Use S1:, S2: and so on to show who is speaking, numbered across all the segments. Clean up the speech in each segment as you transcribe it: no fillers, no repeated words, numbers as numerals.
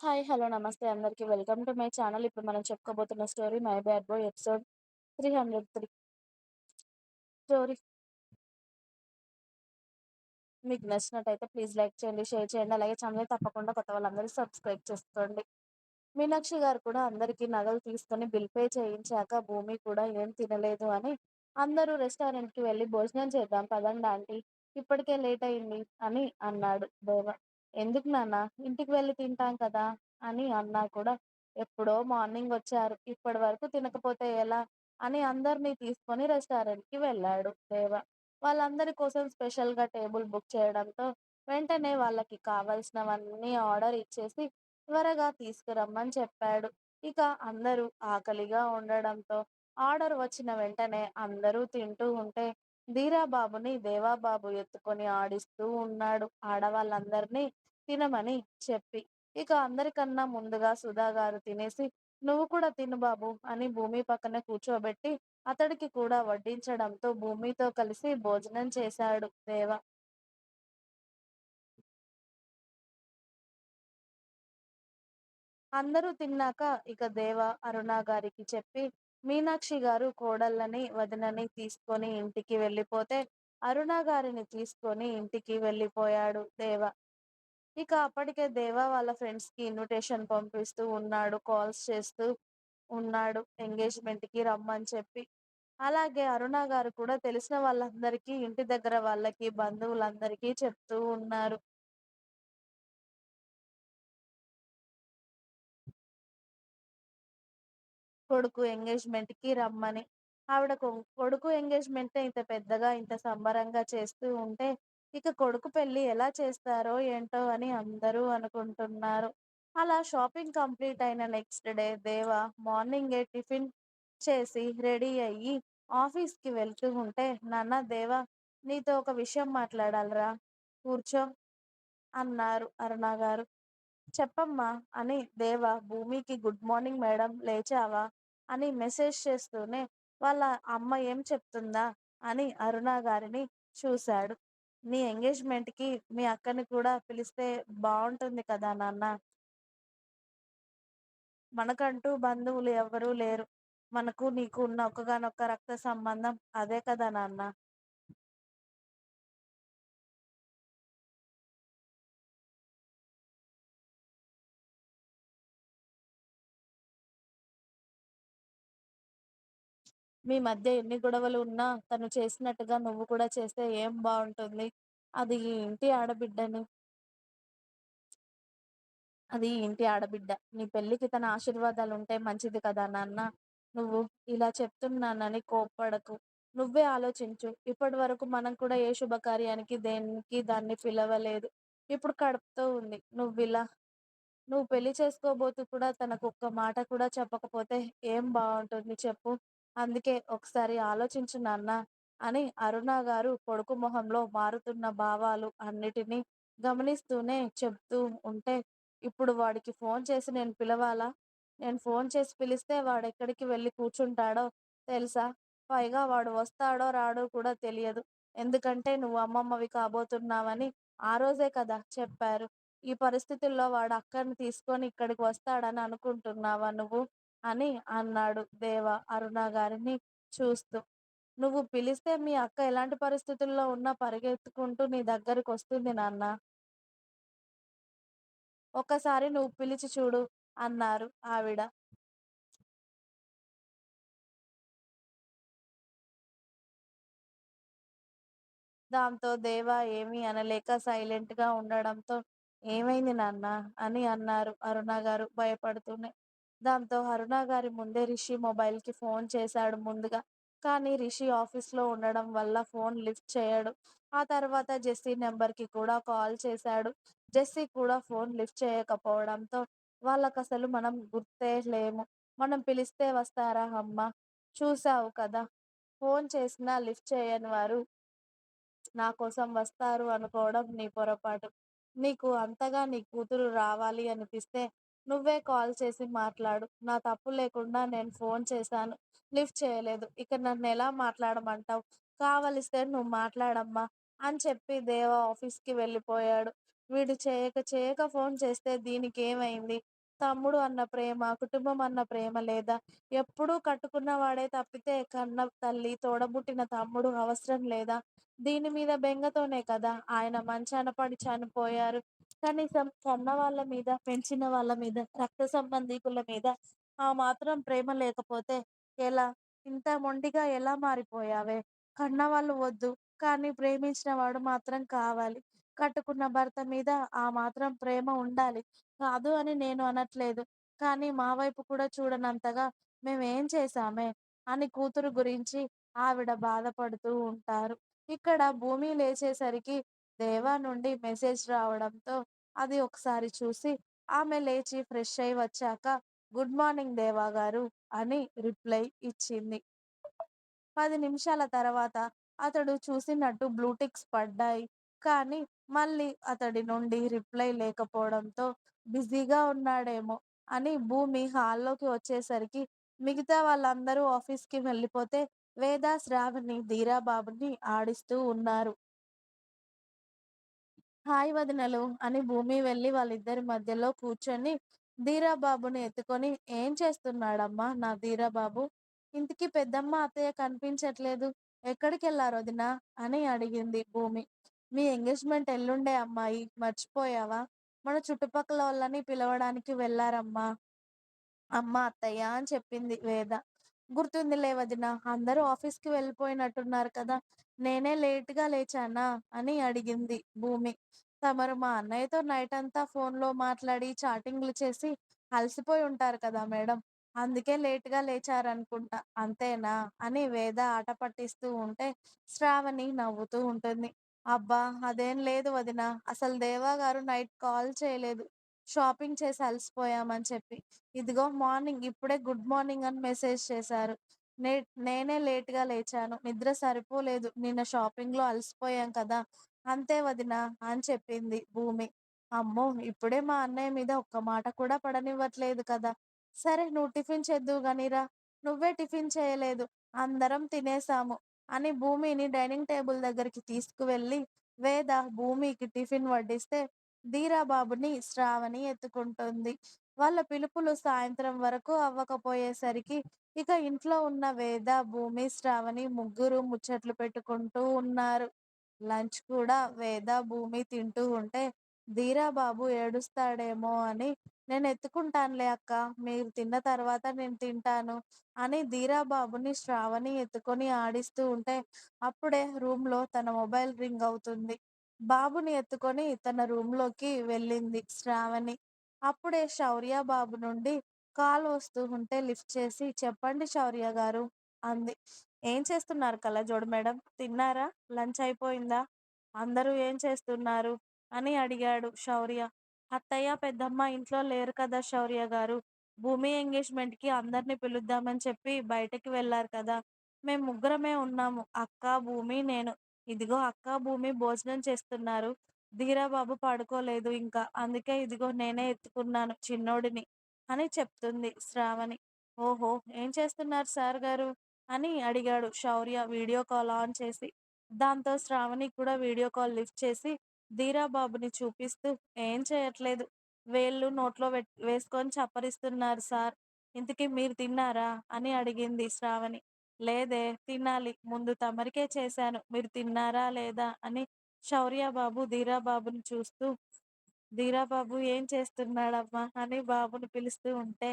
S1: Hi. హలో. నమస్తే అందరికి. Welcome to my channel. ఇప్పుడు మనం చెప్పుకోబోతున్న story 'my bad boy' episode 303. Story మీకు నచ్చినట్టయితే ప్లీజ్ లైక్ చేయండి, షేర్ చేయండి. అలాగే ఛానల్‌ని తప్పకుండా కొత్త వాళ్ళందరూ సబ్స్క్రైబ్ చేసుకోండి. మీనాక్షి గారు కూడా అందరికీ నగలు తీసుకొని బిల్ పే చేయించాక భూమి కూడా ఏం తినలేదు అని అందరూ రెస్టారెంట్‌కి వెళ్లి భోజనం చేద్దాం పదండి ఆంటీ. ఇప్పటికే లేట్ అయింది అని అన్నాడు దేవ. ఎందుకు నాన్న? ఇంటికి వెళ్లి తింటాం కదా అని అన్నా కూడా ఎప్పుడో మార్నింగ్ వచ్చారు. ఇప్పటి వరకు తినకపోతే ఎలా? అని అందరినీ తీసుకొని రెస్టారెంట్‌కి వెళ్ళాడు దేవ. వాళ్ళందరి కోసం స్పెషల్‌గా టేబుల్ బుక్ చేయడంతో వెంటనే వాళ్ళకి కావాల్సినవన్నీ ఆర్డర్ ఇచ్చేసి త్వరగా తీసుకురమ్మని చెప్పాడు. ఇక అందరూ ఆకలిగా ఉండడంతో ఆర్డర్ వచ్చిన వెంటనే అందరూ తింటూ ఉంటే ధీరాబాబుని దేవాబాబు ఎత్తుకొని ఆడిస్తూ ఉన్నాడు. ఆడవాళ్ళందరినీ తినమని చెప్పి. ఇక అందరికన్నా ముందుగా సుధా గారు తినేసి నువ్వు కూడా తిను బాబు అని భూమి పక్కనే కూర్చోబెట్టి అతడికి కూడా వడ్డించడంతో భూమితో కలిసి భోజనం చేశాడు దేవ. అందరూ తిన్నాక ఇక దేవ అరుణ గారికి చెప్పి మీనాక్షి గారు కోడళ్ళని వదినని తీసుకొని ఇంటికి వెళ్ళిపోతే అరుణ గారిని తీసుకొని ఇంటికి వెళ్ళిపోయాడు దేవ. ఇక అప్పటికే దేవ వాళ్ళ ఫ్రెండ్స్ కి ఇన్విటేషన్ పంపిస్తూ ఉన్నాడు, కాల్స్ చేస్తూ ఉన్నాడు ఎంగేజ్మెంట్ కి రమ్మని చెప్పి. అలాగే అరుణ గారు కూడా తెలిసిన వాళ్ళందరికీ ఇంటి దగ్గర వాళ్ళకి బంధువులందరికీ చెప్తూ ఉన్నారు. కొడుకు ఎంగేజ్‌మెంట్‌కి రమ్మని. ఆవిడ కొడుకు ఎంగేజ్‌మెంటే ఇంత పెద్దగా, ఇంత సంబరంగా చేస్తూ ఉంటే, ఇక కొడుకు పెళ్లి ఎలా చేస్తారో ఏంటో అని అందరూ అనుకుంటున్నారు. అలా షాపింగ్ కంప్లీట్ అయిన నెక్స్ట్ డే దేవ మార్నింగే టిఫిన్ చేసి రెడీ అయ్యి ఆఫీస్‌కి వెళ్తూ ఉంటే, నాన్న దేవ నీతో ఒక విషయం మాట్లాడాలిరా కూర్చో అన్నారు అరుణ గారు. చెప్పమ్మా అని దేవ భూమికి గుడ్ మార్నింగ్ మేడం లేచావా అని మెసేజ్ చేస్తూనే వాళ్ళ అమ్మ ఏం చెప్తుందా అని అరుణ గారిని చూశాడు. నీ ఎంగేజ్మెంట్‌కి మీ అక్కని కూడా పిలిస్తే బావుంటుంది కదా నాన్న. మనకంటూ బంధువులు ఎవ్వరూ లేరు. మనకు నీకు ఉన్న ఒక్కగానొక్క రక్త సంబంధం అదే కదా నాన్న. మీ మధ్య ఎన్ని గొడవలు ఉన్నా తను చేసినట్టుగా నువ్వు కూడా చేస్తే ఏం బావుంటుంది. అది ఈ ఇంటి ఆడబిడ్డని. అది ఇంటి ఆడబిడ్డ. నీ పెళ్ళికి తన ఆశీర్వాదాలుంటే మంచిది కదా నాన్న. నువ్వు ఇలా చెప్తున్నానని కోప్పడకు. నువ్వే ఆలోచించు. ఇప్పటివరకు మనం కూడా ఏ శుభకార్యానికి దేనికి దాన్ని పిలవలేదు. ఇప్పుడు కడుపుతో ఉంది. నువ్వు పెళ్లి చేసుకోబోతూ కూడా తనకొక్క మాట కూడా చెప్పకపోతే ఏం బావుంటుంది చెప్పు? అందుకే ఒకసారి ఆలోచించు నాన్న అని అరుణ గారు కొడుకు మొహంలో మారుతున్న భావాలు అన్నిటినీ గమనిస్తూనే చెప్తూ ఉంటే, ఇప్పుడు వాడికి ఫోన్ చేసి నేను పిలవాలా? నేను ఫోన్ చేసి పిలిస్తే వాడెక్కడికి వెళ్లి కూర్చుంటాడో తెలుసా? పైగా వాడు వస్తాడో రాడో కూడా తెలియదు. ఎందుకంటే నువ్వు అమ్మమ్మవి కాబోతున్నావని ఆ రోజే కదా చెప్పారు. ఈ పరిస్థితుల్లో వాడు అక్కని తీసుకొని ఇక్కడికి వస్తాడని అనుకుంటున్నావా నువ్వు? అని అన్నాడు దేవ అరుణ గారిని చూస్తూ. నువ్వు పిలిస్తే మీ అక్క ఎలాంటి పరిస్థితుల్లో ఉన్నా పరిగెత్తుకుంటూ నీ దగ్గరికొస్తుంది నాన్న. ఒక్కసారి నువ్వు పిలిచి చూడు అన్నారు ఆవిడ. దాంతో దేవ ఏమీ అనలేక సైలెంట్‌గా ఉండడంతో, "ఏమైంది నాన్న?" అని అన్నారు అరుణ గారు భయపడుతూనే. దాంతో అరుణ గారి ముందే రిషి మొబైల్‌కి ఫోన్ చేశాడు ముందుగా. కానీ రిషి ఆఫీస్‌లో ఉండడం వల్ల ఫోన్ లిఫ్ట్ చేయడు. ఆ తర్వాత జెస్సీ నంబర్‌కి కూడా కాల్ చేశాడు. జెస్సీ కూడా ఫోన్ లిఫ్ట్ చేయకపోవడంతో, వాళ్ళకసలు మనం గుర్తే లేము. మనం పిలిస్తే వస్తారా అమ్మ? చూసావు కదా! ఫోన్ చేసినా లిఫ్ట్ చేయని వారు నా కోసం వస్తారు అనుకోవడం నీ పొరపాటు. నీకు అంతగా నీ కూతురు రావాలి అనిపిస్తే నువ్వే కాల్ చేసి మాట్లాడు. నా తప్పు లేకుండా నేను ఫోన్ చేశాను. లిఫ్ట్ చేయలేదు. ఇక నన్నెలా మాట్లాడమంటావు? కావలిస్తే నువ్వు మాట్లాడమ్మా అని చెప్పి దేవ ఆఫీస్‌కి వెళ్ళిపోయాడు. వీడు చేయక చేయక ఫోను చేస్తే దీనికేమైంది? తమ్ముడు అన్న ప్రేమ, కుటుంబం అన్న ప్రేమ లేదా? ఎప్పుడూ కట్టుకున్నవాడే తప్పితే కన్న తల్లి, తోడబుట్టిన తమ్ముడు అవసరం లేదా? దీని మీద బెంగతోనే కదా ఆయన మంచాన పడి చనిపోయారు. కనీసం కన్నవాళ్ళ మీద, పెంచిన వాళ్ళ మీద, రక్త సంబంధీకుల మీద ఆ మాత్రం ప్రేమ లేకపోతే ఎలా? ఇంత మొండిగా ఎలా మారిపోయావే? కన్నవాళ్ళు వద్దు, కానీ ప్రేమించిన వాడు మాత్రం కావాలి. కట్టుకున్న భర్త మీద ఆ మాత్రం ప్రేమ ఉండాలి. కాదు అని నేను అనట్లేదు. కానీ మా వైపు కూడా చూడనంతగా మేమేం చేశామే? అని కూతురు గురించి ఆవిడ బాధపడుతూ ఉంటారు. ఇక్కడ భూమి లేచేసరికి దేవా నుండి మెసేజ్ రావడంతో అది ఒకసారి చూసి ఆమె లేచి ఫ్రెష్ అయ్యి వచ్చాక గుడ్ మార్నింగ్ దేవా గారు అని రిప్లై ఇచ్చింది. 10 నిమిషాల తర్వాత అతడు చూసినట్టు బ్లూ టిక్స్ పడ్డాయి. కానీ మళ్ళీ అతడి నుండి రిప్లై లేకపోవడంతో బిజీగా ఉన్నాడేమో అని భూమి హాల్లోకి వచ్చేసరికి మిగతా వాళ్ళందరూ ఆఫీస్‌కి వెళ్ళిపోతే వేద, శ్రావణి, ధీరా బాబుని ఆడిస్తూ ఉన్నారు. హాయ్ వదినలు అని భూమి వెళ్ళి వాళ్ళిద్దరి మధ్యలో కూర్చొని ధీరాబాబుని ఎత్తుకొని ఏం చేస్తున్నాడమ్మా నా ధీరాబాబు? ఇంటికి పెద్దమ్మ అత్తయ్య కనిపించట్లేదు. ఎక్కడికెళ్ళారు వదినా? అని అడిగింది భూమి. మీ ఎంగేజ్మెంట్ ఎల్లుండే అమ్మాయి మర్చిపోయావా? మన చుట్టుపక్కల వాళ్ళని పిలవడానికి వెళ్ళారమ్మా. అమ్మ, అత్తయ్య అని చెప్పింది వేద. గుర్తుందిలే వదినా, అందరూ ఆఫీస్‌కి వెళ్ళిపోయినట్టున్నారు కదా! నేనే లేట్‌గా లేచానా? అని అడిగింది భూమి. తమరు మా అన్నయ్యతో నైటంతా ఫోన్‌లో మాట్లాడి, చాటింగ్‌లు చేసి అలసిపోయి ఉంటారు కదా మేడం! అందుకే లేట్‌గా లేచారనుకుంటా. అంతేనా? అని వేద ఆట పట్టిస్తూ ఉంటే, శ్రావణి నవ్వుతూ ఉంటుంది. అబ్బా! అదేం లేదు వదినా. అసలు దేవా గారు నైట్ కాల్ చేయలేదు. షాపింగ్ చేసి అలసిపోయామని చెప్పి. ఇదిగో మార్నింగ్ ఇప్పుడే గుడ్ మార్నింగ్ అని మెసేజ్ చేశారు. నే నేనే లేట్‌గా లేచాను. నిద్ర సరిపోలేదు. నిన్న షాపింగ్‌లో అలసిపోయాం కదా! అంతే వదినా అని చెప్పింది భూమి. అమ్మో! ఇప్పుడే మా అన్నయ్య మీద ఒక్క మాట కూడా పడనివ్వట్లేదు కదా! సరే నువ్వు టిఫిన్ చేద్దువు గాని రా. నువ్వే టిఫిన్ చేయలేదు. అందరం తినేసాము అని భూమిని డైనింగ్ టేబుల్ దగ్గరికి తీసుకువెళ్ళి వేద భూమికి టిఫిన్ వడ్డిస్తే ధీరా బాబుని శ్రావణి ఎత్తుకుంటుంది. వాళ్ళ పిలుపులు సాయంత్రం వరకు అవ్వకపోయేసరికి ఇక ఇంట్లో ఉన్న వేద, భూమి, శ్రావణి ముగ్గురు ముచ్చట్లు పెట్టుకుంటూ ఉన్నారు. లంచ్ కూడా వేద, భూమి తింటూ ఉంటే ధీరా బాబు ఏడుస్తాడేమో అని నేను ఎత్తుకుంటానులే అక్క. మీరు తిన్న తర్వాత నేను తింటాను అని ధీరా బాబుని శ్రావణి ఎత్తుకొని ఆడిస్తూ ఉంటే అప్పుడే రూమ్‌లో తన మొబైల్ రింగ్ అవుతుంది. బాబుని ఎత్తుకొని తన రూమ్‌లోకి వెళ్ళింది శ్రావణి. అప్పుడే శౌర్య బాబు నుండి కాల్ వస్తూ ఉంటే లిఫ్ట్ చేసి "చెప్పండి శౌర్య గారు" అంది. "ఏం చేస్తున్నారు కళ్ళజోడు మేడం? తిన్నారా? లంచ్ అయిపోయిందా? అందరూ ఏం చేస్తున్నారు?" అని అడిగాడు శౌర్య. "అత్తయ్య, పెద్దమ్మ ఇంట్లో లేరు కదా శౌర్య గారు. భూమి ఎంగేజ్‌మెంట్‌కి అందరిని పిలుద్దామని చెప్పి బయటకి వెళ్లారు కదా! మేము ముగ్గురమే ఉన్నాము. అక్క, భూమి, నేను. ఇదిగో అక్క, భూమి భోజనం చేస్తున్నారు. ధీరాబాబు పడుకోలేదు ఇంకా. అందుకే ఇదిగో నేనే ఎత్తుకున్నాను చిన్నోడిని" అని చెప్తుంది శ్రావణి. "ఓహో! ఏం చేస్తున్నారు సార్ గారు?" అని అడిగాడు శౌర్య వీడియో కాల్ ఆన్ చేసి. దాంతో శ్రావణి కూడా వీడియో కాల్ లిఫ్ట్ చేసి ధీరాబాబుని చూపిస్తూ "ఏం చేయట్లేదు. వేళ్ళు నోట్లో వేసుకొని చప్పరిస్తున్నారు సార్. ఇంతకీ మీరు తిన్నారా?" అని అడిగింది శ్రావణి. "లేదే తినాలి. ముందు తమరికే చేశాను. మీరు తిన్నారా లేదా?" అని శౌర్య బాబు ధీరాబాబుని చూస్తూ, "ధీరాబాబు ఏం చేస్తున్నాడమ్మా?" అని బాబుని పిలుస్తూ ఉంటే,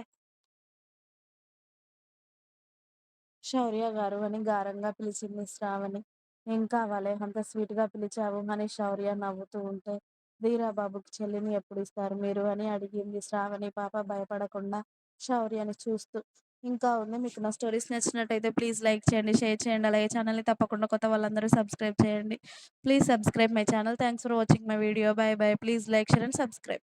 S1: "శౌర్య గారు" అని గారంగా పిలిచింది శ్రావణి. "ఏం కావాలే అంత స్వీట్‌గా పిలిచావు" అని శౌర్య నవ్వుతూ ఉంటే, "ధీరాబాబుకి చెల్లిని ఎప్పుడిస్తారు మీరు" అని అడిగింది శ్రావణి పాప భయపడకుండా శౌర్యని చూస్తూ. ఇంకా ఉంది. మీకు నా స్టోరీస్ నచ్చినట్టయితే ప్లీజ్ లైక్ చేయండి, షేర్ చేయండి. అలాగే ఛానల్‌ని తప్పకుండా కొత్త వాళ్ళందరూ సబ్స్క్రైబ్ చేయండి. Please subscribe my channel. Thanks for watching my video. By by. Please like, share and subscribe.